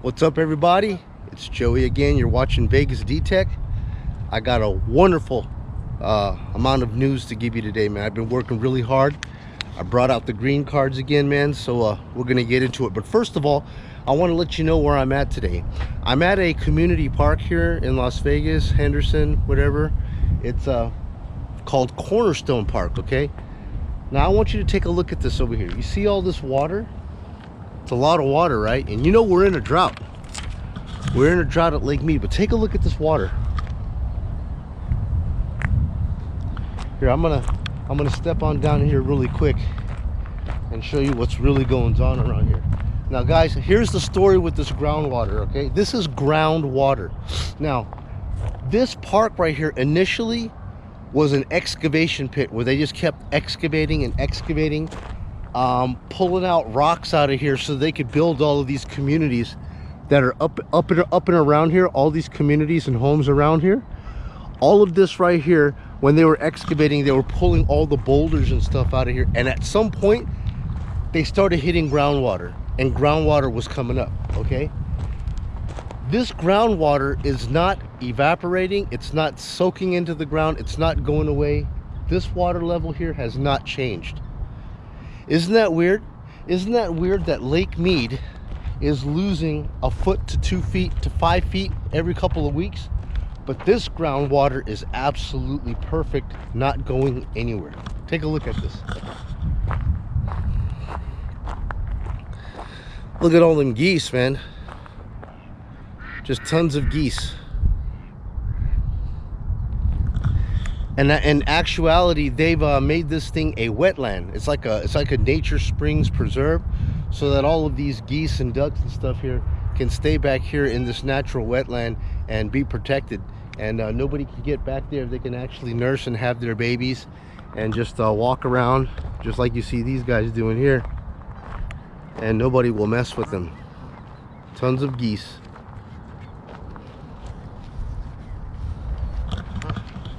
What's up, everybody? It's Joey again. You're watching Vegas D-Tech. I got a wonderful amount of news to give you today, man. I've been working really hard. I brought out the green cards again, man, so we're gonna get into it. But first of all, I want to let you know where I'm at today. I'm at a community park here in Las Vegas, Henderson, whatever. It's called Cornerstone Park, okay? Now I want you to take a look at this over here. You see all this water? It's a lot of water, right? And you know we're in a drought. We're in a drought at Lake Mead, but take a look at this water. Here, I'm gonna step on down here really quick and show you what's really going on around here. Now guys, here's the story with this groundwater, okay? This is groundwater. Now, this park right here initially was an excavation pit where they just kept excavating and excavating, pulling out rocks out of here so they could build all of these communities that are up and around here, all these communities and homes around here. All of this right here, when they were excavating, they were pulling all the boulders and stuff out of here, and at some point they started hitting groundwater, and groundwater was coming up, okay? This groundwater is not evaporating, it's not soaking into the ground, it's not going away. This water level here has not changed. Isn't that weird? Isn't that weird that Lake Mead is losing a foot to 2 feet to 5 feet every couple of weeks? But this groundwater is absolutely perfect, not going anywhere. Take a look at this. Look at all them geese, man. Just tons of geese. And in actuality, they've made this thing a wetland. It's like a nature springs preserve, so that all of these geese and ducks and stuff here can stay back here in this natural wetland and be protected. And nobody can get back there. They can actually nurse and have their babies and just walk around, just like you see these guys doing here. And nobody will mess with them. Tons of geese.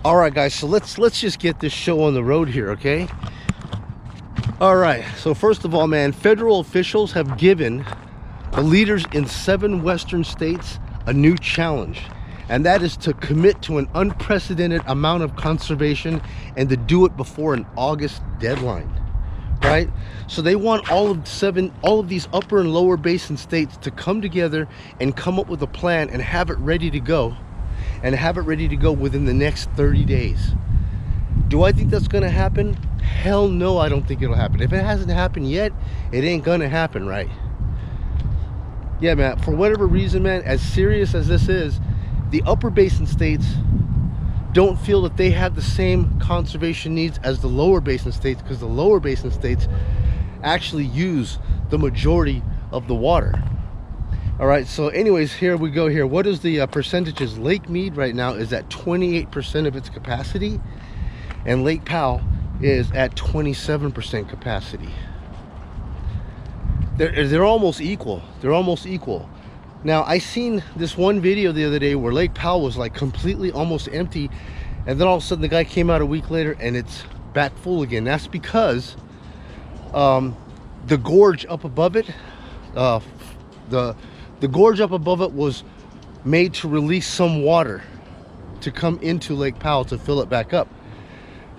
All right, guys, so let's just get this show on the road here, okay? All right, so first of all, man, federal officials have given the leaders in 7 western states a new challenge, and that is to commit to an unprecedented amount of conservation and to do it before an August deadline, right? So they want all of these upper and lower basin states to come together and come up with a plan and have it ready to go. And have it ready to go within the next 30 days. Do I think that's gonna happen? Hell no, I don't think it'll happen. If it hasn't happened yet, it ain't gonna happen, right? Yeah, man, for whatever reason, man, as serious as this is, the upper basin states don't feel that they have the same conservation needs as the lower basin states, because the lower basin states actually use the majority of the water. All right, so anyways, here we go here. What is the percentages? Lake Mead right now is at 28% of its capacity, and Lake Powell is at 27% capacity. They're almost equal. They're almost equal. Now, I seen this one video the other day where Lake Powell was like completely almost empty, and then all of a sudden the guy came out a week later and it's back full again. That's because the gorge up above it, the gorge up above it was made to release some water to come into Lake Powell to fill it back up.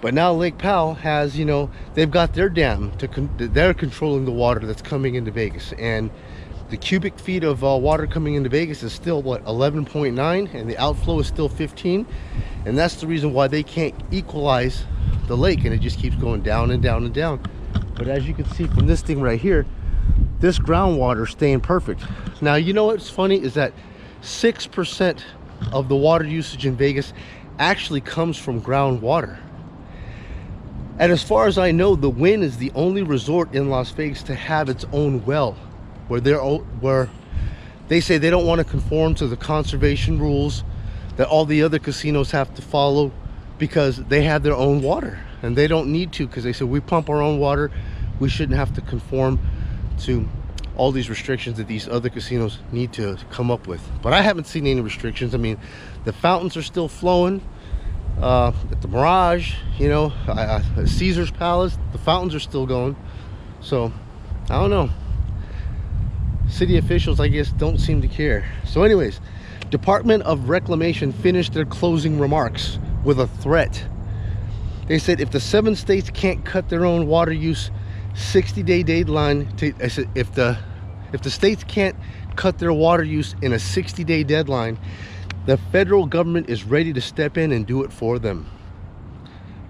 But now Lake Powell has, you know, they've got their dam they're controlling the water that's coming into Vegas, and the cubic feet of water coming into Vegas is still what, 11.9, and the outflow is still 15, and that's the reason why they can't equalize the lake, and it just keeps going down and down and down. But as you can see from this thing right here, this groundwater staying perfect. Now, you know what's funny is that 6% of the water usage in Vegas actually comes from groundwater. And as far as I know, the Wynn is the only resort in Las Vegas to have its own well, where they say they don't want to conform to the conservation rules that all the other casinos have to follow, because they have their own water and they don't need to, because they say we pump our own water, we shouldn't have to conform to all these restrictions that these other casinos need to come up with. But I haven't seen any restrictions. I mean, the fountains are still flowing at the Mirage, you know, Caesar's Palace, the fountains are still going. So I don't know. city officials, I guess, don't seem to care. So anyways, Department of Reclamation finished their closing remarks with a threat. They said if the 7 states can't cut their own water use 60-day deadline to, I said if the states can't cut their water use in a 60-day deadline, the federal government is ready to step in and do it for them.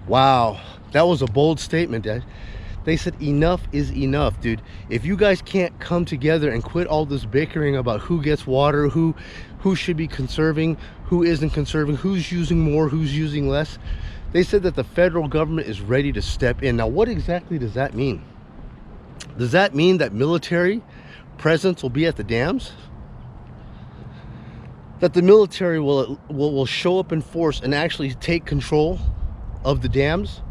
Wow, that was a bold statement, Dad. They said enough is enough, dude. If you guys can't come together and quit all this bickering about who gets water, who should be conserving, who isn't conserving, who's using more, who's using less, they said that the federal government is ready to step in. Now, what exactly does that mean? Does that mean that military presence will be at the dams? That the military will show up in force and actually take control of the dams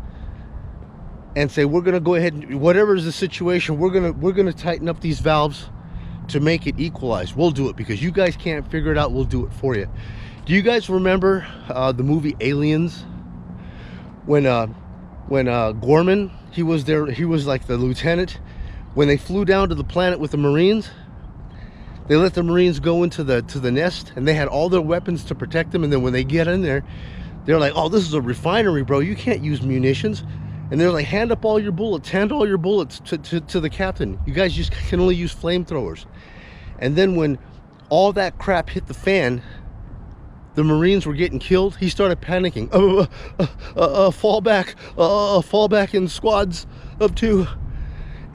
and say, we're going to go ahead and whatever is the situation, we're going to tighten up these valves to make it equalize. We'll do it because you guys can't figure it out. We'll do it for you. Do you guys remember the movie Aliens? When Gorman, he was there, he was like the lieutenant. When they flew down to the planet with the Marines, they let the Marines go into the nest, and they had all their weapons to protect them. And then when they get in there, they're like, oh, this is a refinery, bro, you can't use munitions. And they're like, hand all your bullets to the captain. You guys just can only use flamethrowers. And then when all that crap hit the fan, the Marines were getting killed, he started panicking. Fall back in squads of 2.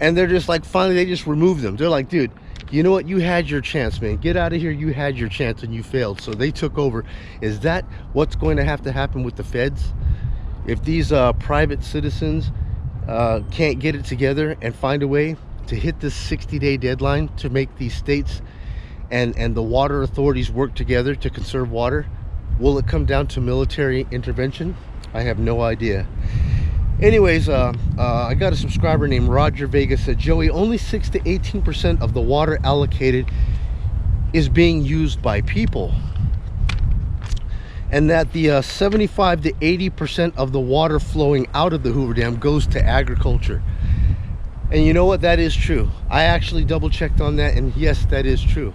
And they're just like, finally they just removed them. They're like, dude, you know what, you had your chance, man, get out of here. You had your chance and you failed, so they took over. Is that what's going to have to happen with the feds? If these private citizens can't get it together and find a way to hit this 60-day deadline to make these states and the water authorities work together to conserve water, will it come down to military intervention? I have no idea. Anyways, I got a subscriber named Roger Vega said, Joey, only 6 to 18% of the water allocated is being used by people, and that the 75 to 80% of the water flowing out of the Hoover Dam goes to agriculture. And you know what, that is true. I actually double checked on that, and yes, that is true.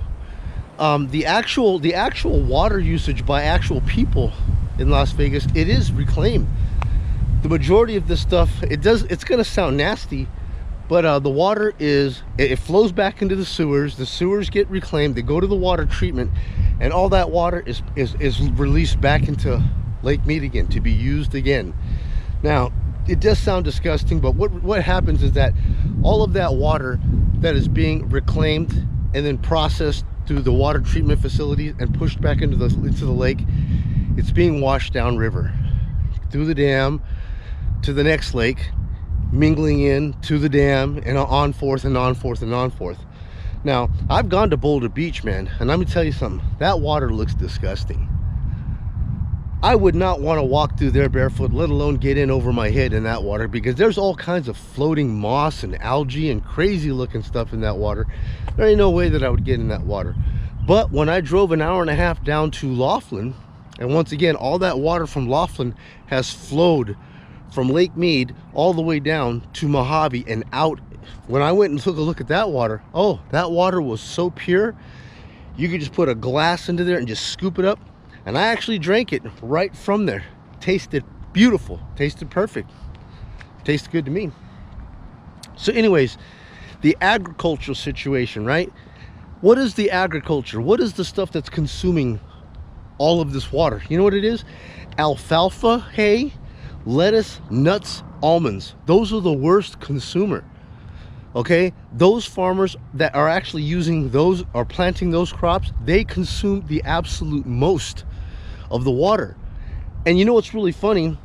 The actual water usage by actual people in Las Vegas, it is reclaimed. The majority of this stuff, it's gonna sound nasty, but the water it flows back into the sewers get reclaimed, they go to the water treatment, and all that water is released back into Lake Mead again to be used again. Now, it does sound disgusting, but what happens is that all of that water that is being reclaimed and then processed through the water treatment facilities and pushed back into the lake, it's being washed down river through the dam to the next lake, mingling in to the dam, and on forth and on forth and on forth. Now, I've gone to Boulder Beach, man, and let me tell you something, that water looks disgusting. I would not want to walk through there barefoot, let alone get in over my head in that water, because there's all kinds of floating moss and algae and crazy looking stuff in that water. There ain't no way that I would get in that water. But when I drove an hour and a half down to Laughlin, and once again, all that water from Laughlin has flowed from Lake Mead all the way down to Mojave and out. When I went and took a look at that water, oh, that water was so pure, you could just put a glass into there and just scoop it up. And I actually drank it right from there. Tasted beautiful, tasted perfect, tasted good to me. So anyways, the agricultural situation, right? What is the agriculture? What is the stuff that's consuming all of this water? You know what it is? Alfalfa hay, lettuce, nuts, almonds. Those are the worst consumer. Okay, those farmers that are actually using those or planting those crops, they consume the absolute most of the water. And you know what's really funny?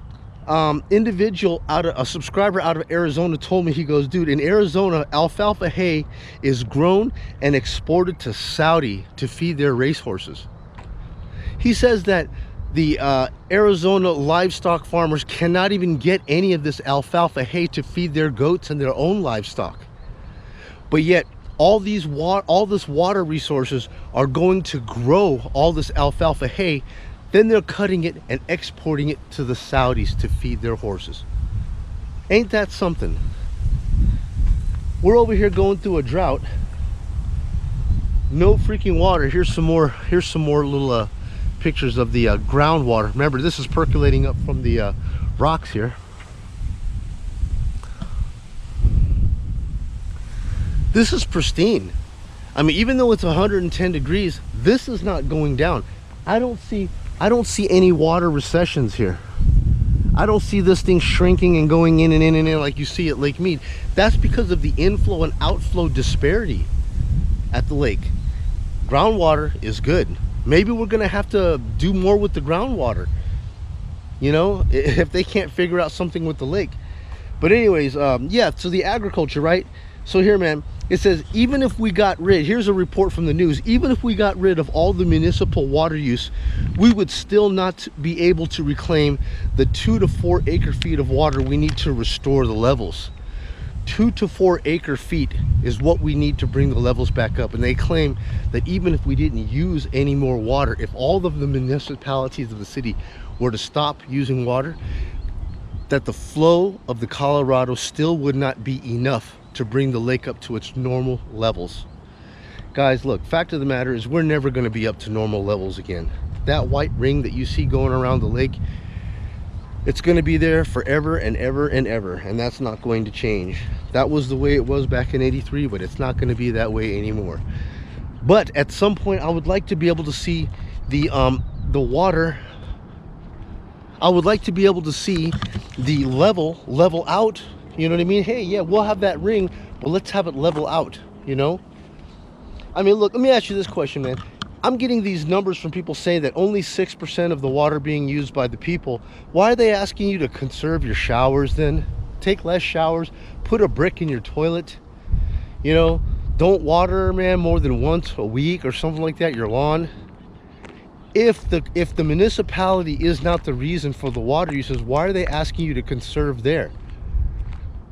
A subscriber out of Arizona told me, he goes, dude, in Arizona, alfalfa hay is grown and exported to Saudi to feed their racehorses. He says that the Arizona livestock farmers cannot even get any of this alfalfa hay to feed their goats and their own livestock. But yet all this water resources are going to grow all this alfalfa hay, then they're cutting it and exporting it to the Saudis to feed their horses. Ain't that something? We're over here going through a drought. No freaking water. Here's some more little pictures of the groundwater. Remember, this is percolating up from the rocks here. This is pristine. I mean, even though it's 110 degrees, this is not going down. I don't see any water recessions here. I don't see this thing shrinking and going in and in and in like you see at Lake Mead. That's because of the inflow and outflow disparity at the lake. Groundwater is good. Maybe we're gonna have to do more with the groundwater, you know, if they can't figure out something with the lake. But anyways, yeah, so the agriculture, right? So here, man, it says, even if we got rid, here's a report from the news, even if we got rid of all the municipal water use, we would still not be able to reclaim the 2 to 4 acre feet of water we need to restore the levels. 2 to 4 acre feet is what we need to bring the levels back up. And they claim that even if we didn't use any more water, if all of the municipalities of the city were to stop using water, that the flow of the Colorado still would not be enough to bring the lake up to its normal levels. Guys, look, fact of the matter is we're never going to be up to normal levels again. That white ring that you see going around the lake, it's going to be there forever and ever and ever, and that's not going to change. That was the way it was back in '83, but it's not going to be that way anymore. But at some point, I would like to be able to see the water. I would like to be able to see the level out. You know what I mean? Hey, yeah, we'll have that ring, but let's have it level out, you know? I mean, look, let me ask you this question, man. I'm getting these numbers from people saying that only 6% of the water being used by the people. Why are they asking you to conserve your showers then? Take less showers, put a brick in your toilet, you know? Don't water, man, more than once a week or something like that, your lawn. If the municipality is not the reason for the water uses, why are they asking you to conserve there?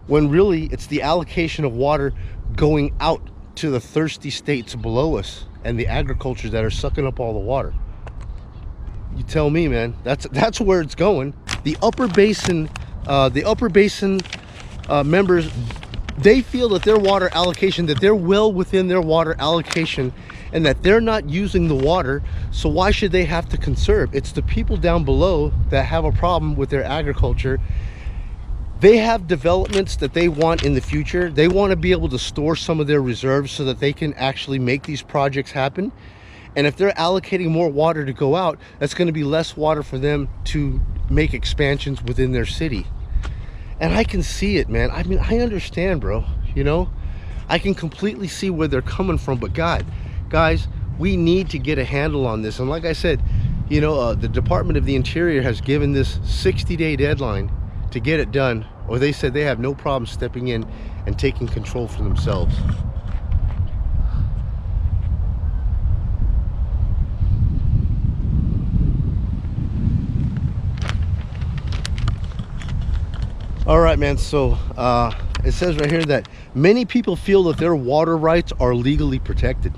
When really it's the allocation of water going out to the thirsty states below us and the agriculture that are sucking up all the water. You tell me, man. That's where it's going. The upper basin members, they feel that their water allocation, that they're well within their water allocation and that they're not using the water, so why should they have to conserve? It's the people down below that have a problem with their agriculture. They have developments that they want in the future. They want to be able to store some of their reserves so that they can actually make these projects happen. And if they're allocating more water to go out, that's going to be less water for them to make expansions within their city. And I can see it, man. I mean, I understand, bro. You know, I can completely see where they're coming from. But guys, we need to get a handle on this. And like I said, you know, the Department of the Interior has given this 60-day deadline to get it done, or they said they have no problem stepping in and taking control for themselves. All right, man, so it says right here that many people feel that their water rights are legally protected,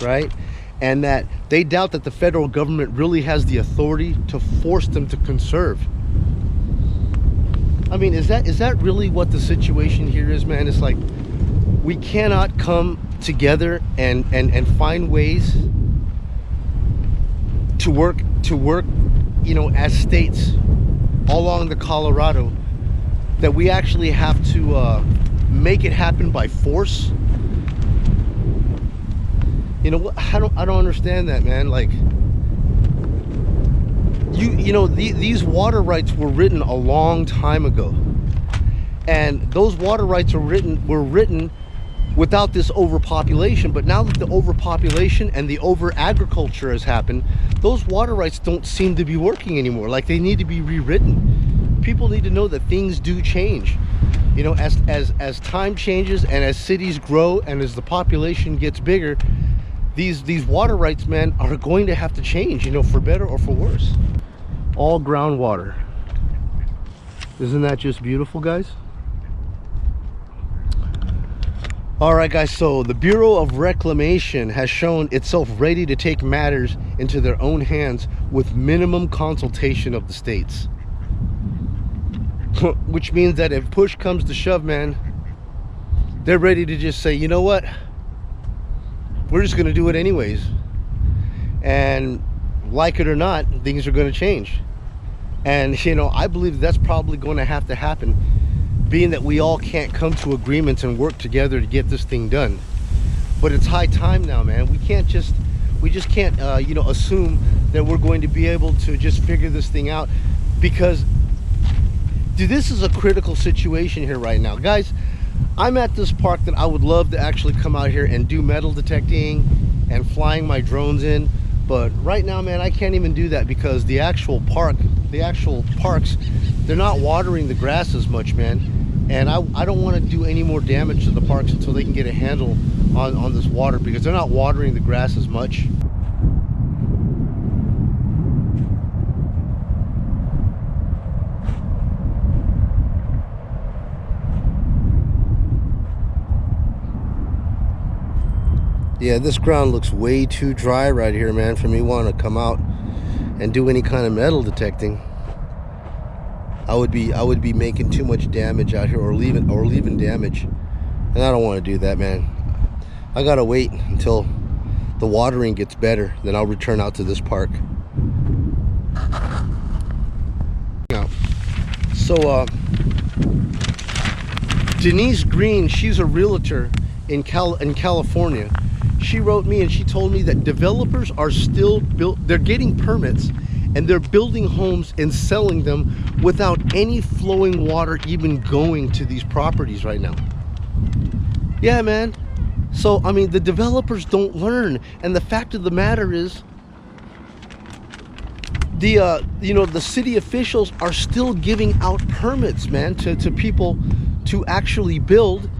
right? And that they doubt that the federal government really has the authority to force them to conserve. I mean, is that really what the situation here is, man? It's like we cannot come together and find ways to work, you know, as states all along the Colorado, that we actually have to make it happen by force. You know, I don't understand that, man. Like, you know, these water rights were written a long time ago, and those water rights were written without this overpopulation. But now that the overpopulation and the over agriculture has happened, those water rights don't seem to be working anymore. Like, they need to be rewritten. People need to know that things do change, you know, as time changes and as cities grow and as the population gets bigger. These water rights, man, are going to have to change, you know, for better or for worse. All groundwater. Isn't that just beautiful, guys? All right, guys, so the Bureau of Reclamation has shown itself ready to take matters into their own hands with minimum consultation of the states. Which means that if push comes to shove, man, they're ready to just say, you know what? we're just going to do it anyways. And like it or not, things are going to change. And, you know, I believe that's probably going to have to happen, being that we all can't come to agreements and work together to get this thing done. But it's high time now, man. We just can't, you know, assume that we're going to be able to just figure this thing out, because, dude, this is a critical situation here right now. Guys, I'm at this park that I would love to actually come out here and do metal detecting and flying my drones in. But right now, man, I can't even do that because the actual parks, they're not watering the grass as much, man. And I don't want to do any more damage to the parks until they can get a handle on this water, because they're not watering the grass as much. Yeah, this ground looks way too dry right here, man, for me wanting to come out and do any kind of metal detecting. I would be making too much damage out here, or leaving damage, and I don't want to do that, man. I gotta wait until the watering gets better, then I'll return out to this park. Now, so Denise Green, she's a realtor in California. She wrote me and she told me that developers are still they're getting permits and they're building homes and selling them without any flowing water even going to these properties right now. Yeah, man. So, I mean, the developers don't learn. And the fact of the matter is, you know, the city officials are still giving out permits, man, to people to actually build,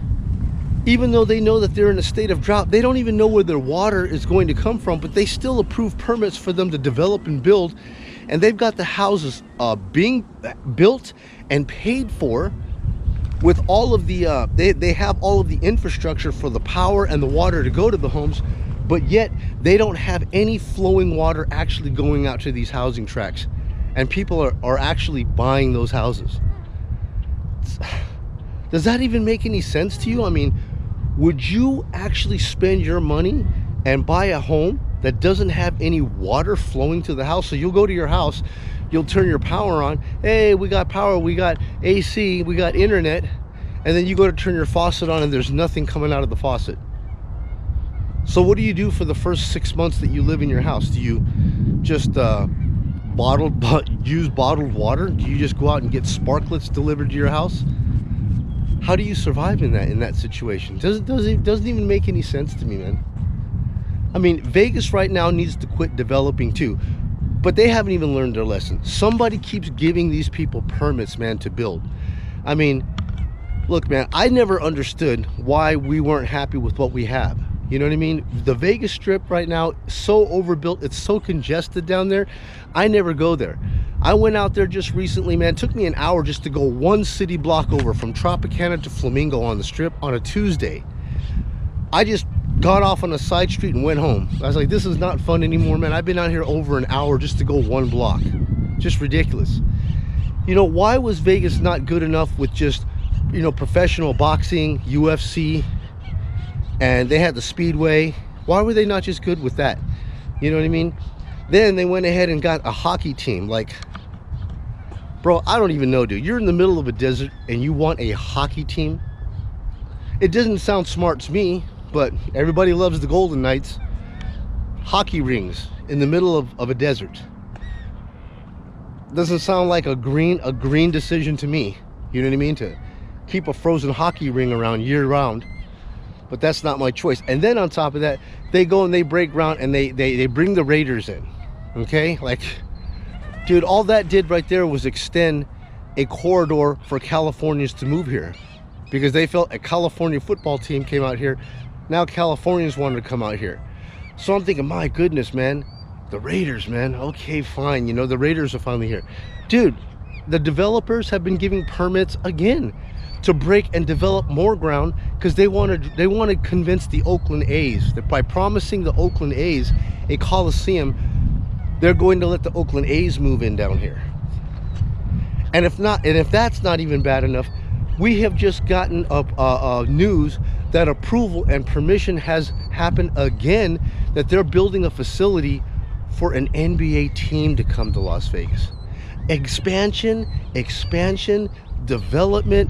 even though they know that they're in a state of drought. They don't even know where their water is going to come from, but they still approve permits for them to develop and build. And they've got the houses being built and paid for with all of the, they have all of the infrastructure for the power and the water to go to the homes, but yet they don't have any flowing water actually going out to these housing tracts. And people are actually buying those houses. Does that even make any sense to you? I mean, would you actually spend your money and buy a home that doesn't have any water flowing to the house? So you'll go to your house, you'll turn your power on. Hey, we got power, we got AC, we got internet. And then you go to turn your faucet on and there's nothing coming out of the faucet. So what do you do for the first 6 months that you live in your house? Do you just use bottled water? Do you just go out and get sparklets delivered to your house? How do you survive in that situation? Doesn't even make any sense to me, man. I mean, Vegas right now needs to quit developing too, but they haven't even learned their lesson. Somebody keeps giving these people permits, man, to build. I mean, look, man, I never understood why we weren't happy with what we have. You know what I mean? The Vegas Strip right now, so overbuilt, it's so congested down there. I never go there. I went out there just recently, man. It took me an hour just to go one city block over from Tropicana to Flamingo on the Strip on a Tuesday. I just got off on a side street and went home. I was like, this is not fun anymore, man. I've been out here over an hour just to go one block. Just ridiculous. You know, why was Vegas not good enough with just, you know, professional boxing, UFC, and they had the Speedway? Why were they not just good with that? You know what I mean? Then they went ahead and got a hockey team. Like, bro, I don't even know, dude. You're in the middle of a desert and you want a hockey team? It doesn't sound smart to me, but everybody loves the Golden Knights. Hockey rings in the middle of a desert. Doesn't sound like a green decision to me. You know what I mean? To keep a frozen hockey ring around year round. But that's not my choice. And then on top of that, they go and they break ground and they bring the Raiders in. Okay? Like, dude, all that did right there was extend a corridor for Californians to move here, because they felt a California football team came out here. Now Californians wanted to come out here. So I'm thinking, my goodness, man, the Raiders, man. Okay, fine. You know, the Raiders are finally here. Dude, the developers have been giving permits again to break and develop more ground, because they want to convince the Oakland A's that by promising the Oakland A's a Coliseum, they're going to let the Oakland A's move in down here. And if not, and if that's not even bad enough, we have just gotten news that approval and permission has happened again, that they're building a facility for an NBA team to come to Las Vegas. Expansion, expansion, development,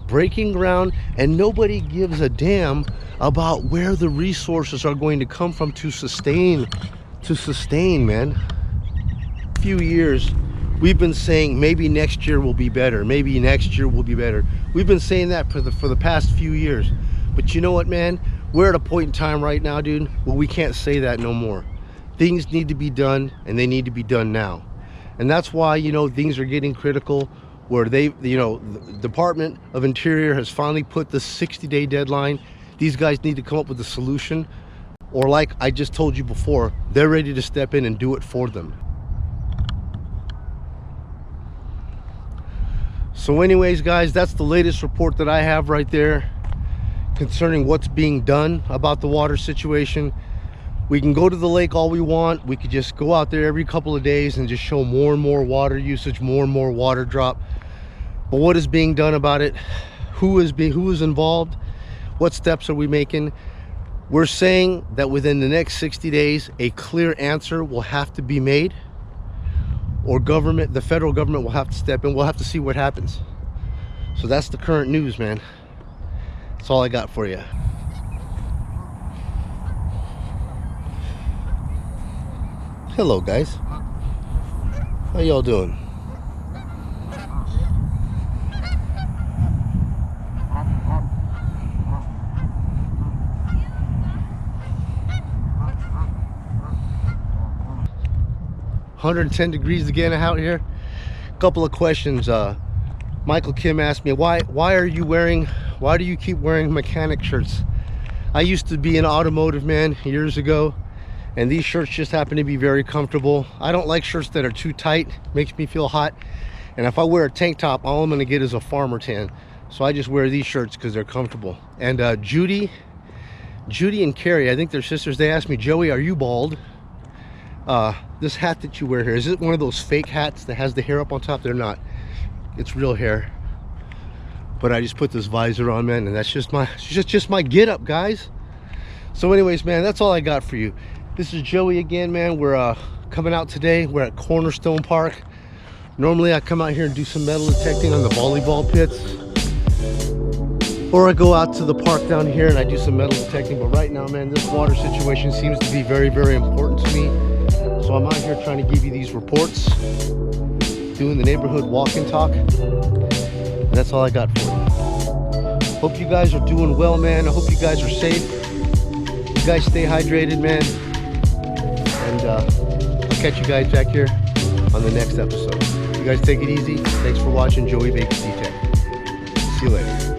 breaking ground, and nobody gives a damn about where the resources are going to come from to sustain, man. A few years we've been saying maybe next year will be better, maybe next year will be better. We've been saying that for the past few years. But you know what, man? We're at a point in time right now, dude, where we can't say that no more. Things need to be done, and they need to be done now. And that's why, you know, things are getting critical, where they, you know, the Department of Interior has finally put the 60-day deadline. These guys need to come up with a solution, or like I just told you before, they're ready to step in and do it for them. So anyways, guys, that's the latest report that I have right there concerning what's being done about the water situation. We can go to the lake all we want. We could just go out there every couple of days and just show more and more water usage, more and more water drop. But what is being done about it? Who is involved? What steps are we making? We're saying that within the next 60 days, a clear answer will have to be made, or the federal government will have to step in. We'll have to see what happens. So that's the current news, man. That's all I got for you. Hello, guys. How y'all doing? $110 degrees again out here. Couple of questions. Michael Kim asked me, why do you keep wearing mechanic shirts? I used to be an automotive man years ago, and these shirts just happen to be very comfortable. I don't like shirts that are too tight, makes me feel hot. And if I wear a tank top, all I'm gonna get is a farmer tan. So I just wear these shirts because they're comfortable. And Judy and Carrie, I think they're sisters, they asked me, Joey, are you bald? This hat that you wear here, is it one of those fake hats that has the hair up on top? They're not. It's real hair. But I just put this visor on, man, and that's just my get up, guys. So anyways, man, that's all I got for you. This is Joey again, man. We're coming out today. We're at Cornerstone Park. Normally I come out here and do some metal detecting on the volleyball pits, or I go out to the park down here and I do some metal detecting. But right now, man, this water situation seems to be very, very important to me. So I'm out here trying to give you these reports, doing the neighborhood walk and talk. And that's all I got for you. Hope you guys are doing well, man. I hope you guys are safe. You guys stay hydrated, man. And I'll catch you guys back here on the next episode. You guys take it easy. Thanks for watching Joey Baker Detect. See you later.